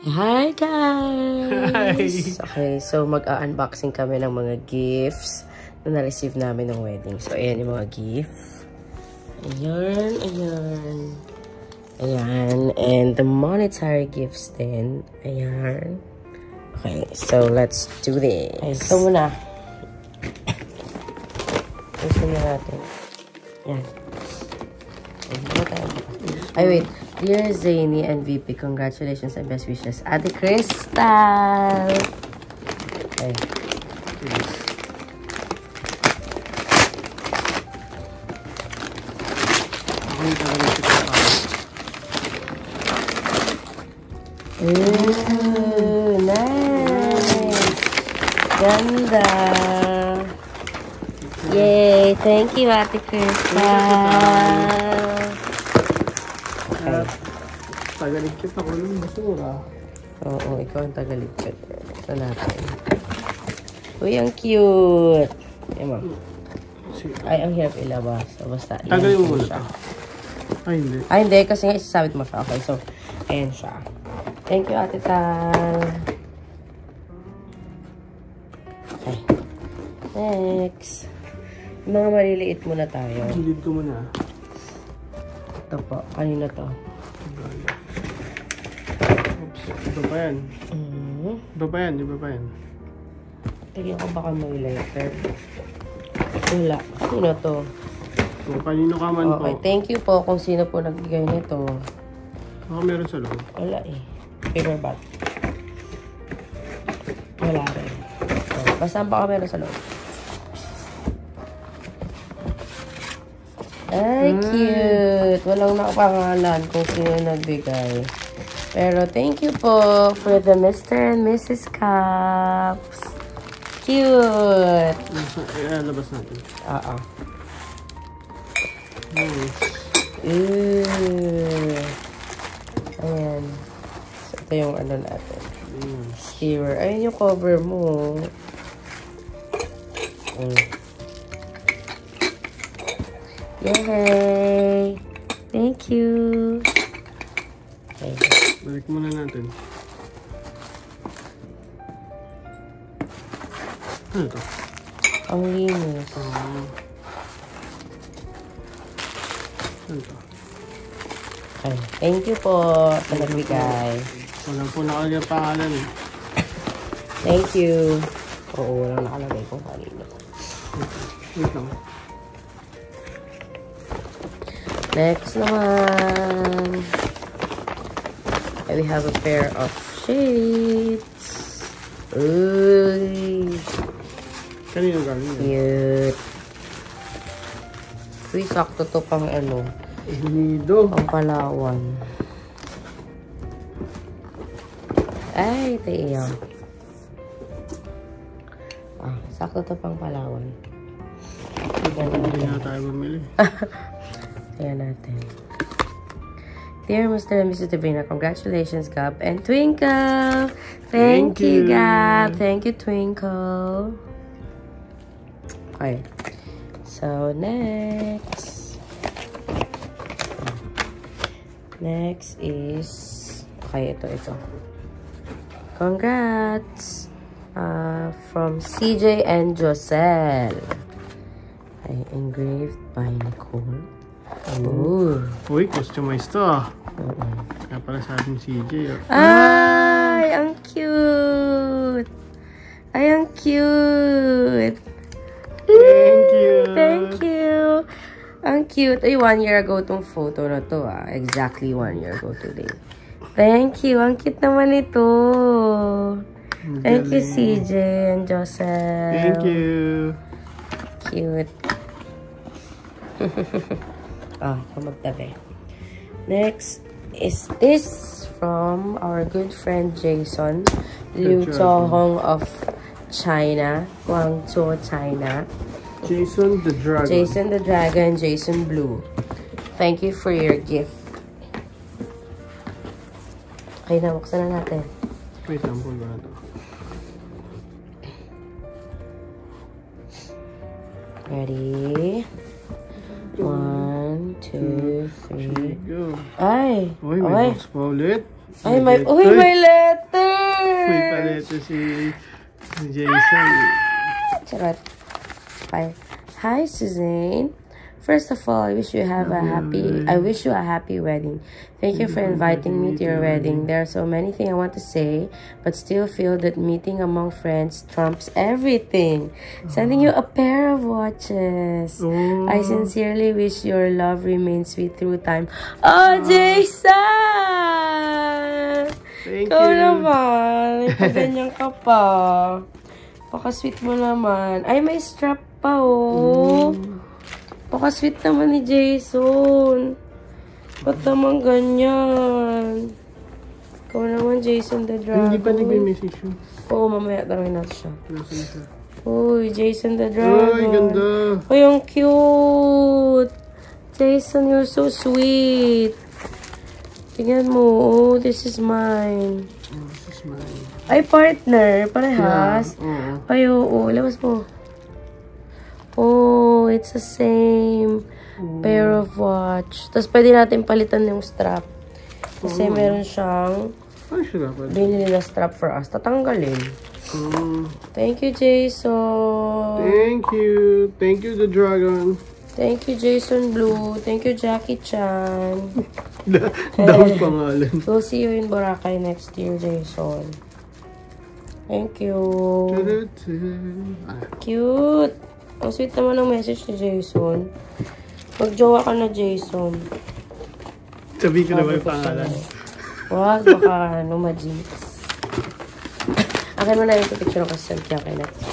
Hi guys! Hi! Okay, so mag-unboxing kami ng mga gifts na na-receive namin ng wedding. So, ayan yung mga gifts. Ayan, ayan. Ayan, and the monetary gifts din. Ayan. Okay, so let's do this. Okay, so muna. Gusto na natin. Ayan. Ay, wait. Dear Zany and VP, congratulations and best wishes. Ate Crystal! Okay. Ooh, nice! Ganda! Yay! Thank you, Ate Crystal! Tagaligkit ako ng basura. Oo, ikaw ang tagaligkit. Ito natin. Uy, ang cute! Ay, ang hirap ilabas. So, basta, tagalin mo siya. Ay, hindi. Ay, hindi. Kasi nga isasabit mo siya. Okay, so, ayan siya. Thank you, Ate Tal. Okay. Next. Mga maliliit muna tayo. Gilid ko muna. Ito po. Kanina to. Oops. Iba pa yan. Iba pa yan. Iba pa yan. Tignan ko baka may letter. Wala. Sino to? So, kanino ka man po. Okay. Thank you po kung sino po nagbigay nito. Baka meron sa loob. Wala eh. Paper bag. Wala rin. So, basta baka meron sa loob. Ay, cute! Walang nakapangalan kung sino nagbigay. Pero thank you po for the Mr. and Mrs. Cups. Cute! Labas natin. Oo. Nice. Ayan. So, ito yung ano natin. Skewer. Ayun yung cover mo. Yay! Thank you! Okay. Balik muna natin. Ano ito? Ang linis. Ano ito? Okay. Thank you po sa nagbigay. Wala po nakalagay pangalan eh. Thank you. Oo, walang nakalagay kung kanino. Wait lang. Next naman. We have a pair of shades. Uy. Kanino galing? Cute. Uy, sakto to pang ano. Nido. Pang Palawan. Ay, ito iyan. Ah, sakto to pang Palawan. Hindi na tayo bumili. Ayan natin. Dear Mr. and Mrs. Davina, congratulations, Gab and Twinkle! Thank you, Gab! Thank you, Twinkle! Okay. So, next. Next is... Okay, ito. Congrats! From CJ and Joselle. Okay, engraved by Nicole. Oh. Uy, customized to ah. Kaya pala sabi ni CJ. Ay, ang cute! Ay, ang cute! Thank you! Thank you! Ang cute. Ay, 1 year ago tong photo na to ah. Exactly 1 year ago today. Thank you! Ang cute naman ito. Thank you, CJ and Joseph. Thank you! Cute. Magtabi. Next is this from our good friend Jason Liu Chohong of China, Guangzhou, China. Jason the Dragon. Jason the Dragon, Jason Blue. Thank you for your gift. Okay na, buksan na natin. Wait lang po ba ito? Ready? 1, 2, 3. Go. Ay! Uy, may box pa ulit. Ay, may letter! May pa-letter si Jason. Charot. Hi, Suzanne. First of all, I wish you a happy wedding. Thank you for inviting me to your wedding. There are so many things I want to say, but still feel that meeting among friends trumps everything. Sending you a pair of watches. I sincerely wish your love remains sweet through time. Oh, Jason! Thank Ikaw you. naman. Ipaganyan ka pa. Paka-sweet mo naman. Ay, may strap pa, oh. Paka-sweet naman ni Jason. Ba't naman ganyan? Ikaw naman, Jason the Dragon. Hindi pa nag-message yun. Oo, mamaya tanongin natin siya. Nasaan siya? Uy, Jason the Dragon. Uy, ganda. Uy, ang cute. Jason, you're so sweet. Tingnan mo. Oh, this is mine. Oh, this is mine. Ay, partner. Parehas. Yeah, ay, oo. Labas mo. Oh, it's the same pair of watch. Tapos pwede natin palitan yung strap. Kasi meron siyang binili na strap for us. Tatanggalin. Thank you, Jason. Thank you. Thank you, the Dragon. Thank you, Jason Blue. Thank you, Jackie Chan. Dahong pangalan. We'll see you in Boracay next year, Jason. Thank you. Cute. Ang sweet naman ang message ni Jason. Mag-jowa ka na, Jason. Sabi ko na ba yung pangalan? Wag, baka ma-jinx. Akin mo na yung picture ng kasal kaya kay next.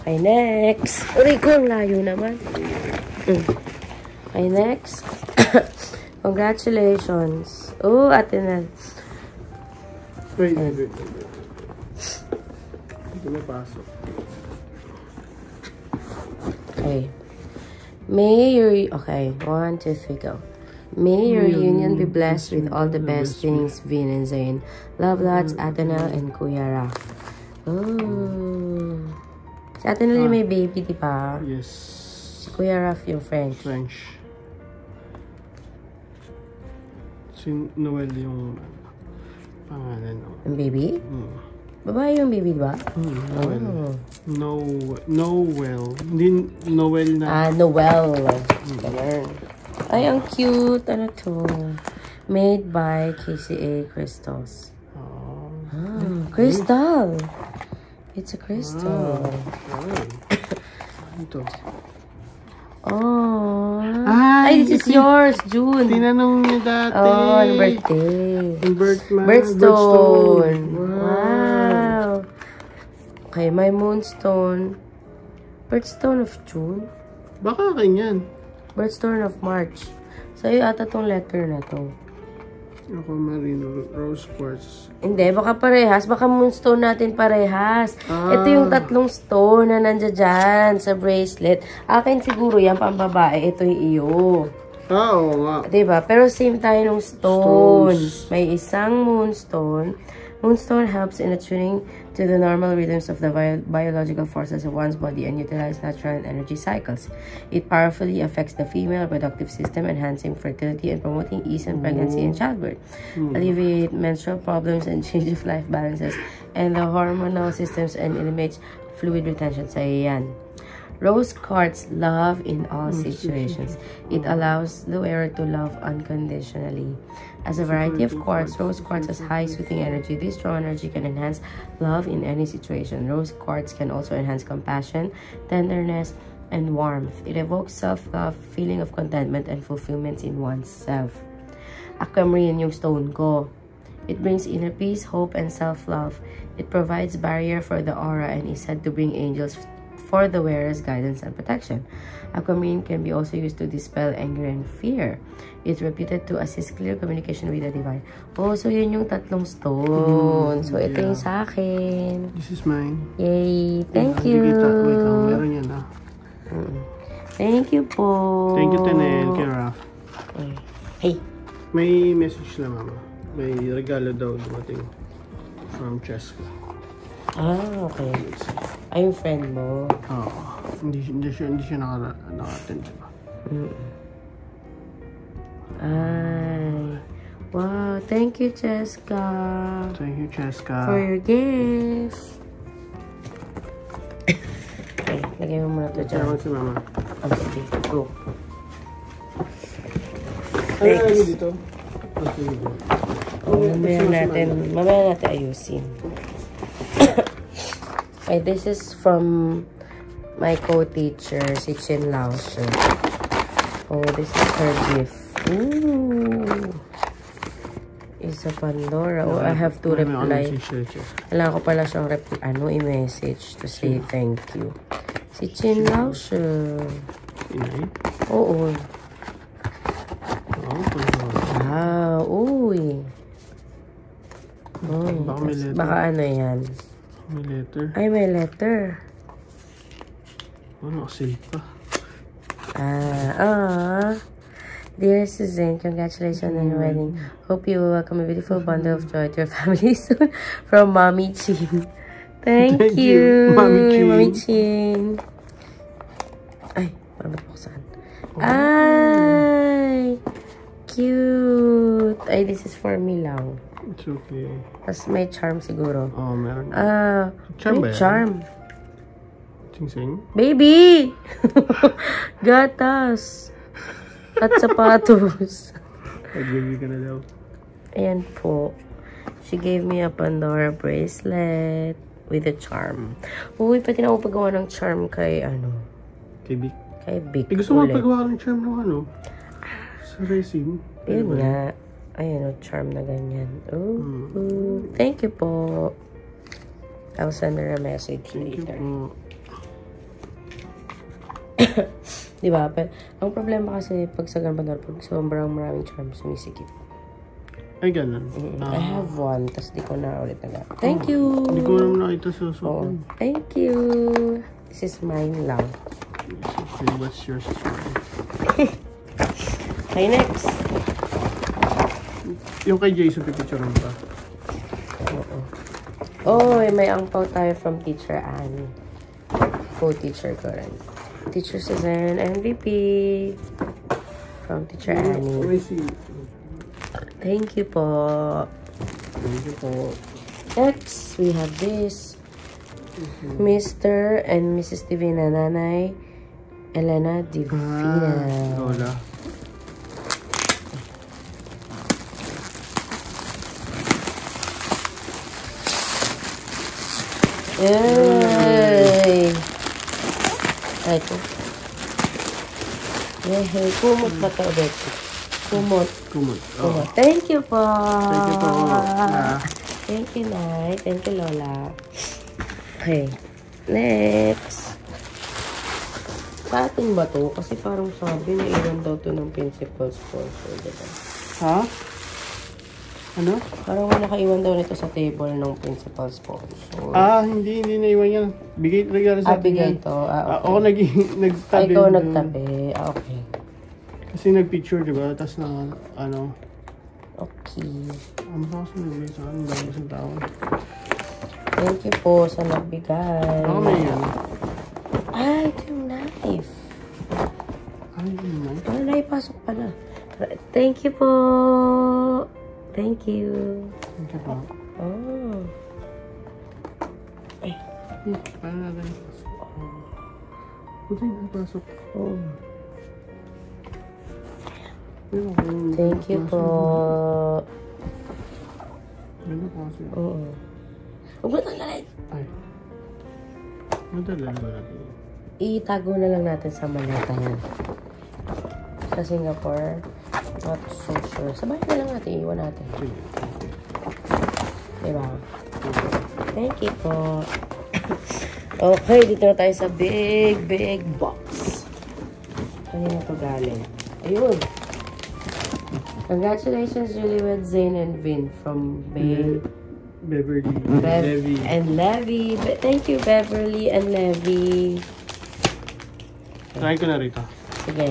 Okay, next. Uy, ko ang layo naman. Okay, next. Congratulations. Oh, Ate Nel. Wait. Hindi na pasok. Okay. Okay, 1, 2, 3, go. May your union be blessed with all the best things, Vin and Zayn. Love lots, Atenel and Kuya Raf. Oh. Si Atenel yung may baby, di ba? Yes. Si Kuya Raf yung French. Si Noel yung pangalan. Yung baby? Babae yung baby, diba? Noel. Noel. Hindi Noel na. Noel. Ganun. Ay, ang cute. Ano to? Made by KCA Crystals. Crystal. It's a crystal. Ano to? Oh. Ay, this is yours, June. Tinanong niya dati. Oh, on birthday. Birthstone. Wow. Okay, my moonstone. Birthstone of June? Baka kanyan. Birthstone of March. Sa'yo ata tong letter na to. Ako marino, rose quartz. Hindi, baka parehas. Baka moonstone natin parehas. Ito yung tatlong stone na nandiyan dyan sa bracelet. Akin siguro yan, pambabae. Ito yung iyo. Oo nga. Diba? Pero same tayo ng stones. May isang moonstone. Moonstone helps in attuning to the normal rhythms of the biological forces of one's body and utilize natural energy cycles. It powerfully affects the female reproductive system, enhancing fertility and promoting ease in pregnancy and childbirth. Alleviate menstrual problems and change of life balances and the hormonal systems and eliminates fluid retention. So, yan. Rose quartz, love in all situations. It allows the wearer to love unconditionally. As a variety of quartz, rose quartz has high soothing energy. This strong energy can enhance love in any situation. Rose quartz can also enhance compassion, tenderness, and warmth. It evokes self-love, feeling of contentment, and fulfillment in oneself. Aquamarine yung stone ko. It brings inner peace, hope, and self-love. It provides barrier for the aura and is said to bring angels for the wearer's guidance and protection. Aquamarine can be also used to dispel anger and fear. It's reputed to assist clear communication with the divine. Oh, so yun yung tatlong stone. So ito yung sa akin. This is mine. Yay! Thank you! Wait lang, meron yan Thank you po! Thank you, Tenel, Kira. Hey! May message na, Mama. May regalo daw dumating from Cheska. Okay. Ay, yung friend mo. Oo. Hindi siya naka-attend, diba? Ay. Wow, thank you, Cheska. Thank you, Cheska. For your gift. Okay, lagay mo muna ito dyan. Salamat si Mama. Okay, go. Ano dito? Mamaya natin ayusin. Okay, this is from my co-teacher, si Chin Lao Shi. Oh, this is her gift. Ooh. Is a Pandora. Oh, I have to reply. Alam ko pala siyang i-message to say thank you. Si Chin Lao Shi. Inay? Oo. Wow, uy. Oh, baka ano yan? May letter. Ay, may letter. Nakasil pa. Dear Suzanne, congratulations on your wedding. Hope you will welcome a beautiful bundle of joy to your family soon. From Mommy Chin. Thank you. Mommy Chin. Ay, parang buksan. Ay, cute. Ay, this is for me lang. It's okay. Tapos may charm siguro. Oh, meron. Charm ba yan? Charm. Sing-sing? Baby! Gatas! At sapatos. Pag-baby ka na daw. Ayan po. She gave me a Pandora bracelet with a charm. Uy, pati na ako paggawa ng charm kay ano? Kay Vic? Kay Vic. Gusto mo paggawa ng charm ng ano? Sa resin? Yun nga. Ayan o, charm na ganyan. Ooh. Thank you po. I'll send her a message later. Thank you po. Diba? Ang problema kasi pag sa Pandora, pag sobrang maraming charm, sumisikip. Ay, ganun. I have one, tas di ko na ulit na. Thank you! Hindi ko naman nakita sa sobrang. Thank you! This is mine lang. Okay, what's yours? Okay, next. Yung kay Jason, pipicturean pa. Oh, may angpaw tayo from Teacher Annie. Co-teacher ko rin. Teacher Suzanne, MVP. From Teacher Annie. Thank you po. Thank you po. Next, we have this. Mr. and Mrs. Divina, Nanay Elena Divina. Lola. Yay! Ay, ito. Yay, kumot pa ito ulit. Kumot. Kumot. Thank you po. Thank you po. Thank you, Nay. Thank you, Lola. Okay. Next. Sa atin ba to? Kasi parang sabi na ilan daw to ng principal sponsor. Diba? Ha? Ano? Parang nakaiwan daw nito sa table ng principal sponsor. Hindi naiwan yan. Bigay regalo sa atin bigay yan. to. Okay. Ako nagtabi. Ikaw nagtabi. Okay. Kasi nagpicture, diba? Tapos na, ano. Okay. Ano ba kasi nagbigay sa akin? Dami sa tao. Thank you po sa nagbigay. Ako may yan. Ito yung knife. Yung knife? Naipasok pala. Thank you po. Thank you. Thank you po. Ay. Paano natin ipasok? Buti na ipasok. Thank you po. Ganda po kasi. Huwag mo tanggalin. Ay. Madala ba natin? Itago na lang natin sa maleta yan. Sa Singapore. Not so sure. Sabay na lang natin. Iwan natin. Diba? Thank you po. Okay, dito na tayo sa big box. Kanina to galing. Ayun. Congratulations, Juliet, Zane, and Vin from Beverly. Levy. And Levy. Thank you, Beverly and Levy. Try ko na rito. Sige.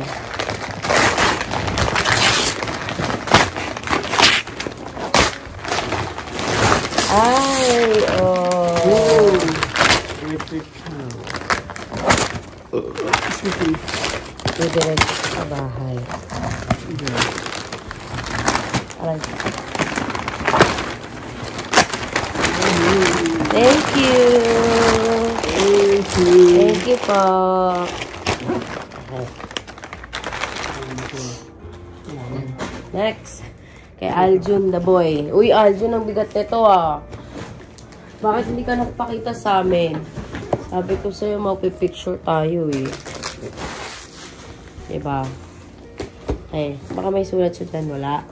Ay, Electric fan. Excuse me. Didiretso sa bahay. Aray. Thank you. Thank you po. Next. Kay Aljun the boy. Uy, Aljun, ang bigat nito ah. Bakit hindi ka nagpakita sa amin? Sabi ko sa'yo, magpipicture tayo eh. Diba? Okay. Baka may sulat siya dyan. Wala?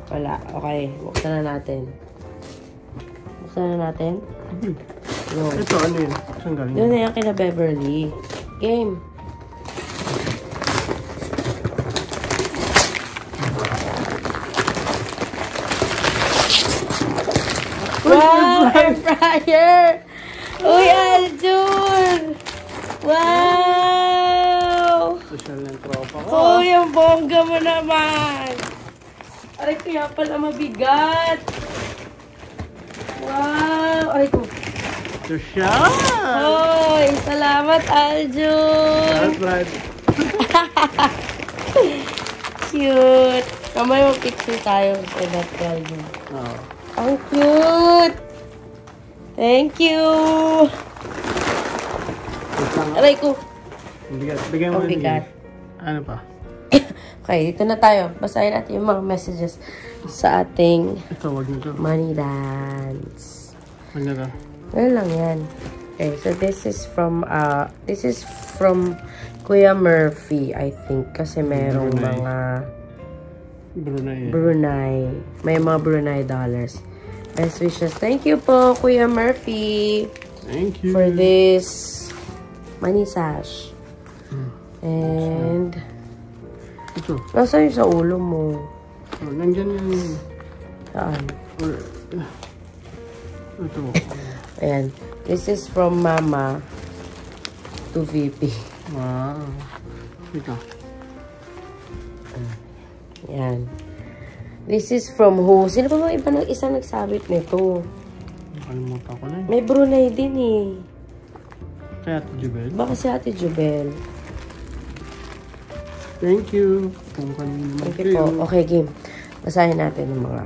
Wala. Okay. Buksan na natin. Buksan na natin? Yun. Ito, ano yun? Saan galing? Yun na yan kina Beverly. Game. Wow! Air fryer! Uy, Aljun! Wow! Social ng tropa ko. Uy, ang bongga mo naman! Aray, kaya pala mabigat! Wow! Aray ko. Social! Uy, salamat, Aljun! Brad. Cute! Kamay mag-picture tayo sa Aljun. Oo. Ang cute! Thank you! Aray ko! Bigat. Bigyan mo Ang bigat. Ano pa? Okay, dito na tayo. Basahin natin yung mga messages sa ating Ito, wag nito. money dance. Wag na to. Ano lang yan? Okay, so this is from Kuya Murphy, I think. Kasi merong Brunei. mga Brunei. Brunei. May mga Brunei dollars. Best wishes. Thank you po, Kuya Murphy, Thank you. for this money sash. And, Ito. nasa yung sa ulo mo? Oh, nandyan yung... Saan? Ito. Ayan. This is from Mama to VP. Wow. Ito. Ayan. This is from who? Sino ba mga isang nagsabit nito? Nakalimutan ko na yun. May Brunei din eh. Kaya ito, Jubel. Baka si Ate Jubel. Thank you. Kung kanina Thank you po. Okay, game. Basahin natin yung mga.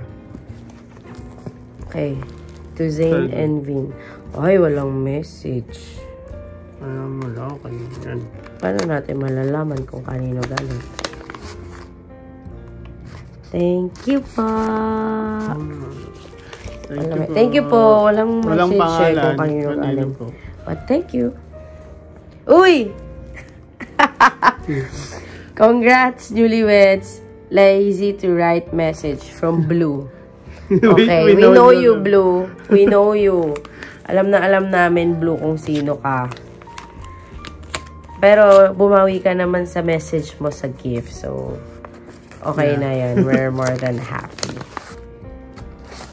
Okay. To Zane and Vin. Ay, walang message. Alam mo lang, kanina yan. Paano natin malalaman kung kanino galing? Thank you po. Thank you po. Walang message kung kanino galing. But thank you. Uy! Congrats, newlyweds. Lazy to write message from Blue. Okay, we know you, Blue. We know you. Alam na alam namin, Blue, kung sino ka. Pero, bumawi ka naman sa message mo sa gift. So, okay na yan. We're more than happy.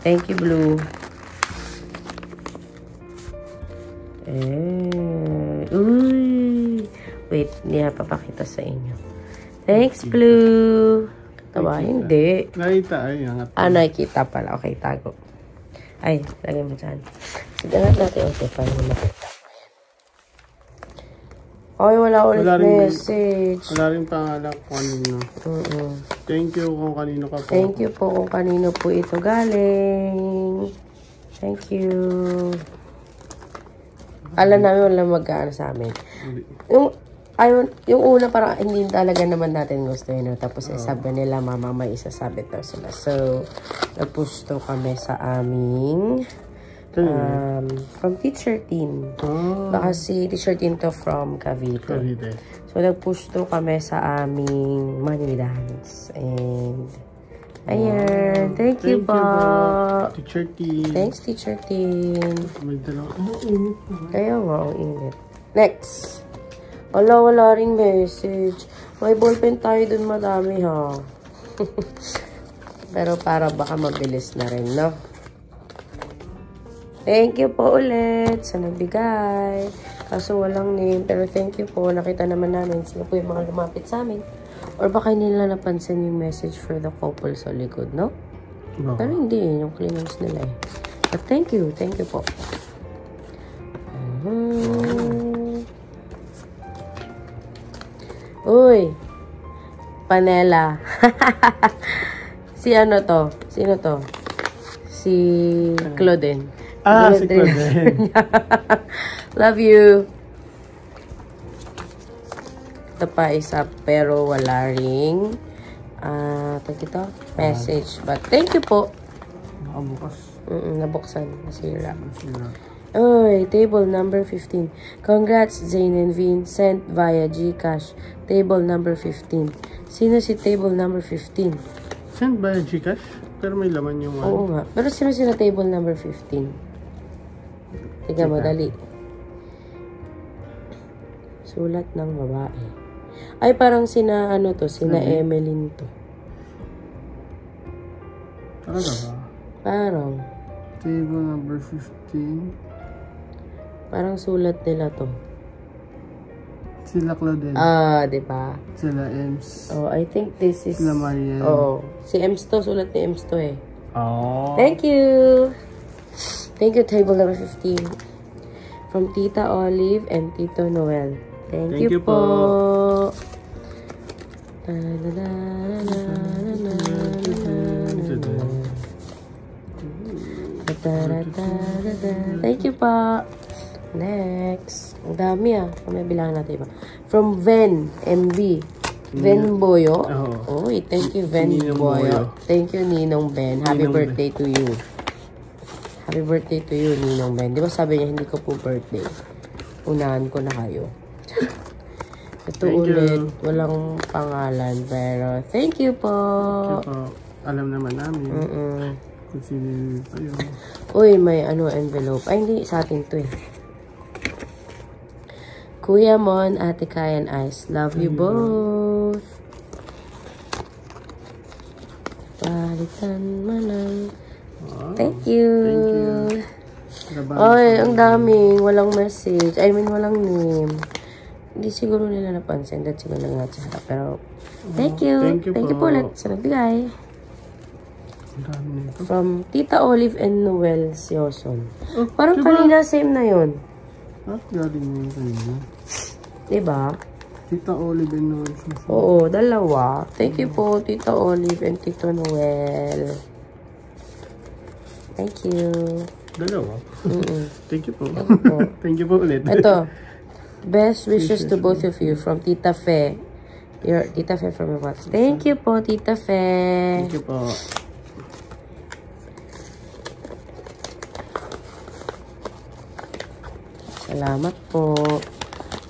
Thank you, Blue. Uy! Wait, hindi na papakita sa inyo. Thanks, Blue. Tawa, hindi. Nakita, ay, angat. Ah, nakikita pala. Okay, tago. Ay, lagay mo dyan. Sigangat natin. Okay, paano makita. Ay, wala ulit message. Wala rin pangalan kung kanino. Thank you kung kanino ka po. Thank you po kung kanino po ito galing. Thank you. Alam namin wala mag-aano sa amin. Yung una parang hindi talaga naman natin gusto yun. Tapos sabi nila mama may isasabit daw sila. So, nagpusto kami sa aming from teacher team. Baka si teacher team to from Cavite. So, nagpusto kami sa aming money dance. And, ayan. Thank you po. Teacher team. Thanks, teacher team. May dalawa. Init. Kaya nga, ang init. Next. Wala ring message. May ballpen tayo dun madami ha. Pero para baka mabilis na rin, no? Thank you po ulit sa nagbigay. Kaso walang name. Pero thank you po. Nakita naman namin sila po yung mga lumapit sa amin. Or baka nila napansin yung message for the couple sa likod, no? Pero hindi yung cleaners nila eh. But thank you. Thank you po. Uy! Panela. Si ano to? Sino to? Si Claudine. Si Claudine. Love you. Ito pa isa, pero wala ring. Thank you to. Message. But thank you po. Nakabukas. Nabuksan. Nasira. Oy, table number 15. Congrats, Zane and Vin. Sent via GCash. Table number 15. Sino si table number 15? Sent via GCash? Pero may laman yung one. Oo nga. Pero sino sila table number 15? Tignan mo, dali. Sulat ng babae. Ay, parang sina, ano to? Sina Emeline to. Talaga ba? Parang. Table number 15. Parang sulat nila to. Sila Claudine. Diba? Sila Ems. Oh, I think this is... Sila Marian. Oo. Si Ems to. Sulat ni Ems to eh. Oh. Thank you! Thank you, table number 15. From Tita Olive and Tito Noel. Thank you po. Thank you po. Next. Ang dami May bilangan natin iba. From Ven, MV. Ven Boyo. Oh, thank you, Ven Boyo. Thank you, Ninong Ben. Happy birthday to you. Happy birthday to you, Ninong Ben. Di ba sabi niya, hindi ko po birthday. Unahan ko na kayo. Ito ulit, walang pangalan, pero thank you po. Thank you po. Alam naman namin. Kung sino pa yun. Uy, may envelope. Ay, hindi, sa atin to eh. Kuya Mon, Ate Kai and Ice. Love you both. Palitan manang. Thank you. Ay, ang daming. Walang message. I mean, walang name. Hindi siguro nila napansin. That's siguro lang natin sa harap. Pero, thank you. Thank you po ulit sa nagbigay. From Tita Olive and Noel Sioson. Parang kanina, same na yun. Galing mo yun kanina. Diba? Tita Olive and Noel Sioson. Oo, dalawa. Thank you po, Tita Olive and Tito Noel. Thank you. Dalawa? Thank you po. Thank you po. Thank you po ulit. Ito. Best wishes to both of you from Tita Fe. Your Tita Fe from your box. Thank you po, Tita Fe. Thank you po. Salamat po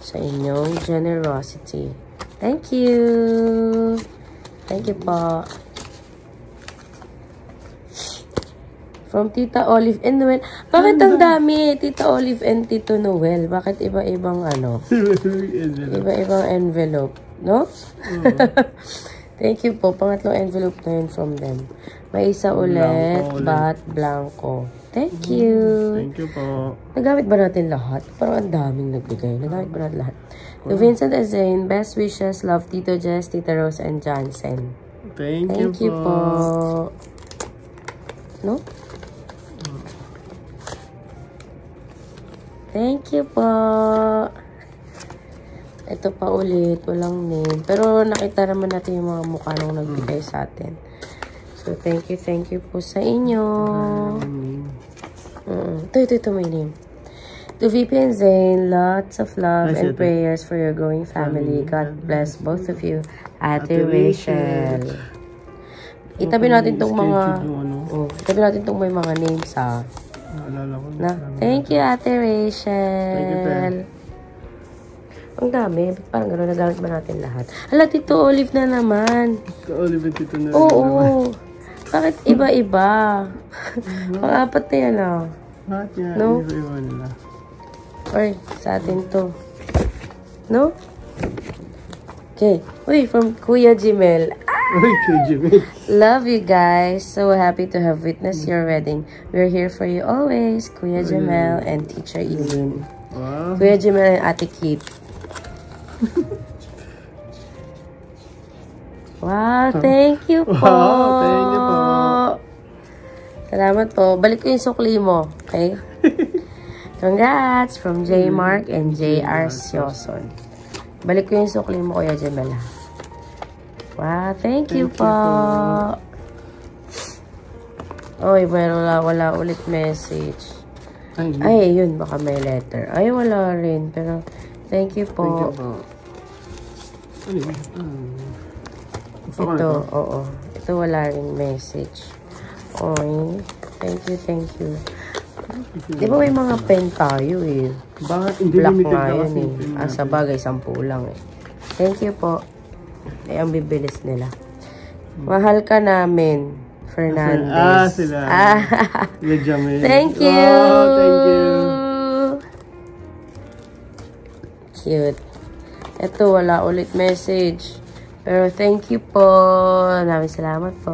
sa inyong generosity. Thank you. Thank you po. From Tita Olive and Noel. Bakit ang dami? Tita Olive and Tito Noel. Bakit iba-ibang iba-ibang envelope. No? Thank you po. Pangatlong envelope na yun from them. May isa ulit. But blanco. Thank you. Thank you po. Nagamit ba natin lahat? Parang ang daming nagbigay. Nagamit ba natin lahat? To Vincent and Zane, best wishes. Love Tito Jess, Tita Rose, and Johnson. Thank you po. No? Thank you po. Ito pa ulit. Walang name. Pero nakita naman natin yung mga mukha nung nagbigay sa atin. So, thank you po sa inyo. Ito may name. To VP and Zane, lots of love and prayers for your growing family. God bless both of you. Ate Rachel. Itabi natin tong mga... itabi natin tong may mga names Thank you, Ate Rachel. Thank you, Ate. Ang dami. Parang gano'n, nagamit ba natin lahat? Hala, Tito Olive na naman. Tito Olive and Tito Noel. Oo. Bakit iba-iba? Pang-apat na yan Bakit nga no? iba-iba nila? Or, sa atin to. No? Okay. Uy, from Kuya Jimel. Love you guys. So happy to have witnessed your wedding. We're here for you always. Kuya Jimel and Teacher Eileen. Wow. Kuya Jimel and Ate Kit. Wow, thank you po. Wow, thank you po. Salamat po. Balik ko yung sukli mo. Okay? Congrats from J. Mark and J.R. Sioson. Balik ko yung sukli mo, Kuya Jimel. Wow, thank you po. Oy, wala ulit message. Ay, yun, baka may letter. Ay, wala rin. Pero, thank you po. Thank you po. Ito, oo. Ito, wala rin message. Oy, thank you. Di ba may mga pen tayo eh? Bakit hindi black limited nga na yun eh. Sa bagay, 10 lang eh. Thank you po. Ay, ang bibilis nila. Mahal ka namin, Fernandez. Sila. Legiamin. Thank you. Oh, thank you. Cute. Ito, wala ulit message. Pero thank you po. Maraming salamat po.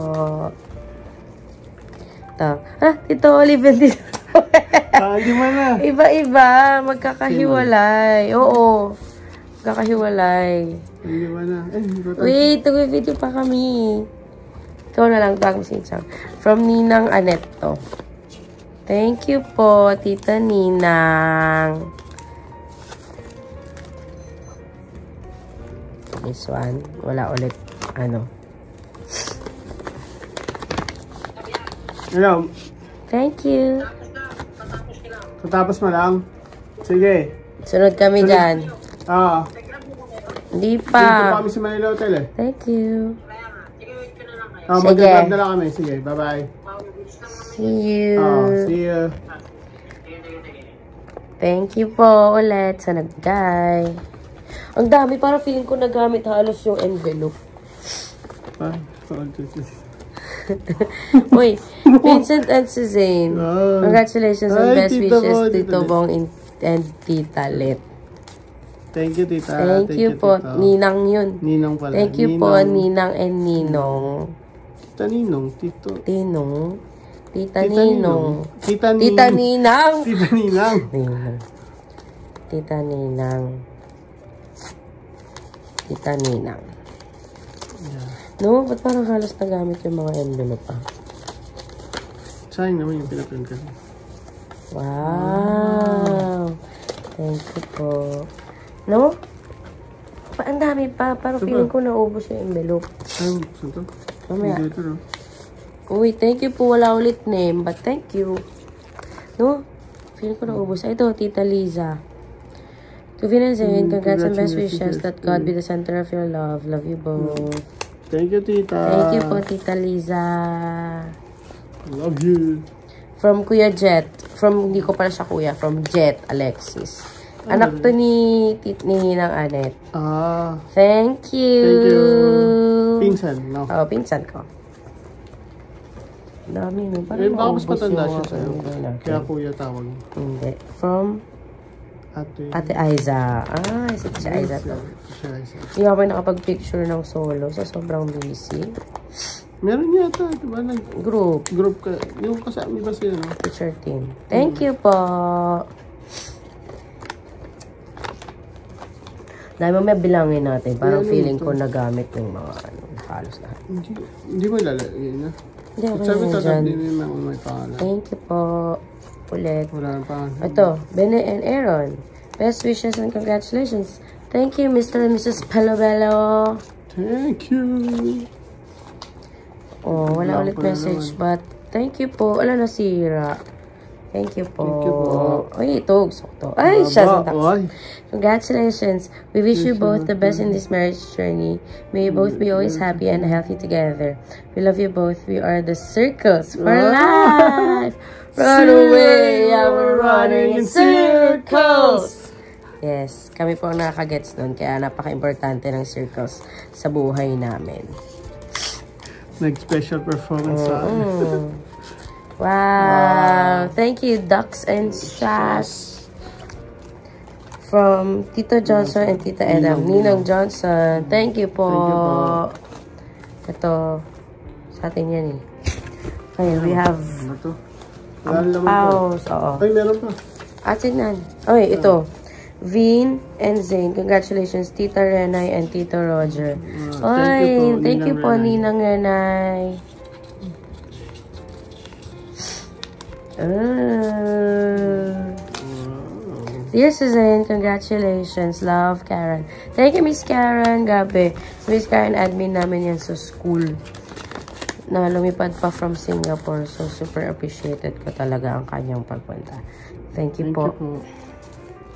Ito. Tito Olive. Hindi mo na. Iba-iba. Magkakahiwalay. Oo. Magkakahiwalay. Hindi mo na. Wait, video pa kami. Ikaw na lang. Tawag mo si Insang. From Ninang Aneto. Thank you po, Tita Ninang. This one. Wala ulit. Ano. Hello. Thank you. Tatapos mo lang. Sige. Sunod kami dyan. Hindi pa. Dito kami sa Manila Hotel eh. Thank you. Mag-grab na lang kami. Sige, bye-bye. See you. See you. Thank you po ulit sa nagbigay. Ang dami, parang feeling ko nagamit halos yung envelope. Uy, Vincent and Suzanne. Congratulations on best wishes, Tito Bong and Tita Lit. Thank you, Tita. Thank you po. Tito. Ninang yun. Ninong pala. Thank you po, Ninang and Ninong. Tita Ninong, Tito. Tinong. Tita Ninong. Tita Ninang. Tita Ninang. Tita Ninang. Tita Ninang. No, ba't parang halos nagamit yung mga envelope Sayang naman yung pinaprint kasi. Wow. Thank you po. No? Ang dami pa. Parang feeling ko naubos yung envelope. Ay, saan to? Mamaya. Uy, thank you po. Wala ulit name, but thank you. No? Feeling ko naubos. Ito, Tita Liza. To Vinazin, congrats and best wishes that God be the center of your love. Love you both. Thank you, Tita. Thank you po, Tita Liza. Love you. From Kuya Jet. Hindi ko pala siya kuya. From Jet Alexis. Anak to ni Ninang Anet. Thank you. Thank you. Pinsan, no? Oo, pinsan ko. Dami, no? Parang baka mas maubos matanda yung siya sa'yo. Kaya kuya tawag. Hindi. From Ate Aiza. Isa si Aiza to. Hindi ako nakapag-picture ng solo sa sobrang busy. Meron yata, diba? Group ka. Yung kasama ba siya, no? Picture team. Thank you po. Dahil mamaya bilangin natin. Parang feeling ko nagamit ng mga halos lahat. Hindi mo lalagay na. Hindi ako may pangalan. Thank you po. Ulit. Wala nang pangalan. Ito, Bene and Aaron. Best wishes and congratulations. Thank you, Mr. and Mrs. Pelobello. Thank you. Oh, wala ulit message, but thank you po. Wala nasira. Thank you po. Thank you po. Ay, ito. Sakto. Ay, siya. Congratulations. We wish you both the best in this marriage journey. May you both be always happy and healthy together. We love you both. We are the Circles for life. Run away, we're running in circles. Yes, kami po ang nakakagets nun. Kaya napaka-importante ng circles sa buhay namin. Nag-special performance Wow. Thank you, Ducks and Shash. From Tito Johnson and Tita Edam. Ninong Johnson. Thank you po. Ito. Sa atin yan eh. Okay, we have house. Oo. Ay, meron pa. Atin yan. Okay, ito. Vin and Zane. Congratulations, Tita Renay and Tito Roger. Thank you po, Ninang Renay. Dear Suzanne, congratulations. Love, Karen. Thank you, Miss Karen. Gabi. Miss Karen, admin namin yan sa school. na lumipad pa from Singapore. So, super appreciated ko talaga ang kanyang pagpunta. Thank you po.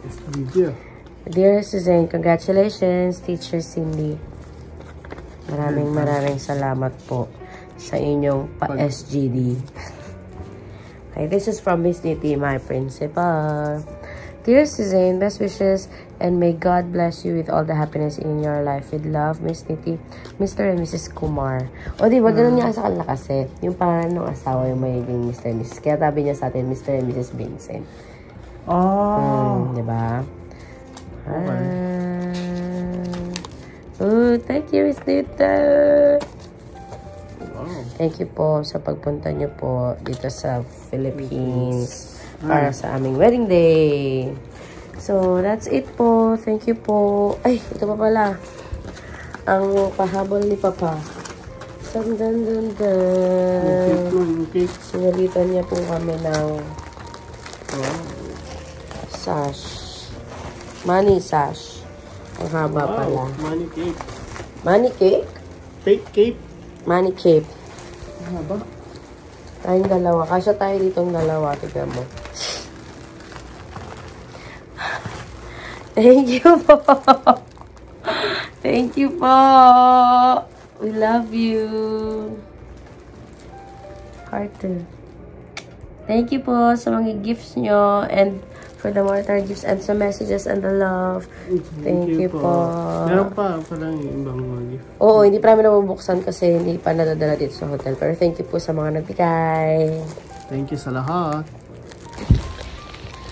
It's video. Dear Suzanne, congratulations, Teacher Cindy. Maraming salamat po sa inyong pa-SGD. Okay, this is from Miss Niti, my principal. Dear Suzanne, best wishes and may God bless you with all the happiness in your life. With love, Miss Niti, Mr. and Mrs. Kumar. O diba, ganun niya sa kanila kasi. Yung parang nung asawa yung magiging Mr. and Mrs. Kaya tabi niya sa atin, Mr. and Mrs. Vincent. Oh! Diba? Okay. Oh, thank you, Miss Nita. Wow. Thank you po sa pagpunta niyo po dito sa Philippines. Para sa aming wedding day. So, that's it po. Thank you po. Ay, ito pa pala. Ang pahabol ni Papa. Okay. Sinalitan niya po kami ng sash. Money sash. Ang haba pala. Money cake. Money cake? Fake cake. Money cake. Ang haba. Tayong dalawa. Kasya tayo ditong dalawa. Tignan mo. Thank you po. Thank you po. We love you. Heart. Thank you po sa mga gifts nyo and for the mortar gifts and some messages and the love. Thank you po. Meron pa parang ibang mga gift. Oo, hindi pa namin nabubuksan kasi hindi pa nadadala dito sa hotel. Pero thank you po sa mga nagbigay. Thank you sa lahat.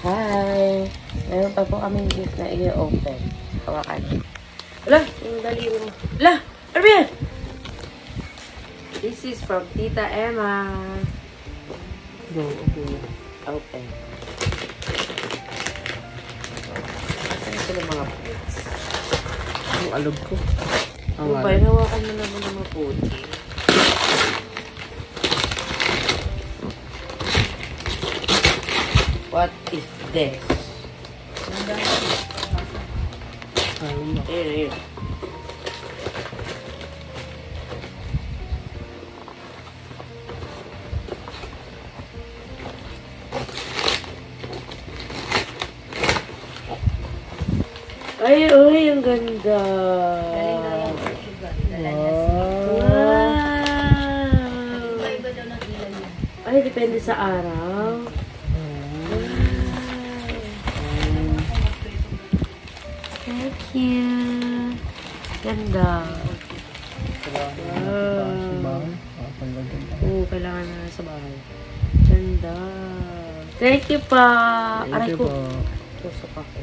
Hi! Meron pa po kaming gift na i-open. Hawakan. Wala! Yung daliri mo. Wala! Ano ba yan? This is from Tita Emma. Go, okay. Open. Asan sila mga plates? Ang alog ko. Ano ba? Hawakan mo naman ng maputi. What is this? Here. Ay, ang ganda. Wow. Ay, depende sa araw. Thank you. Ganda. Wow. Oo, kailangan na sa bahay. Ganda. Thank you pa. Thank you po. Tusok ako.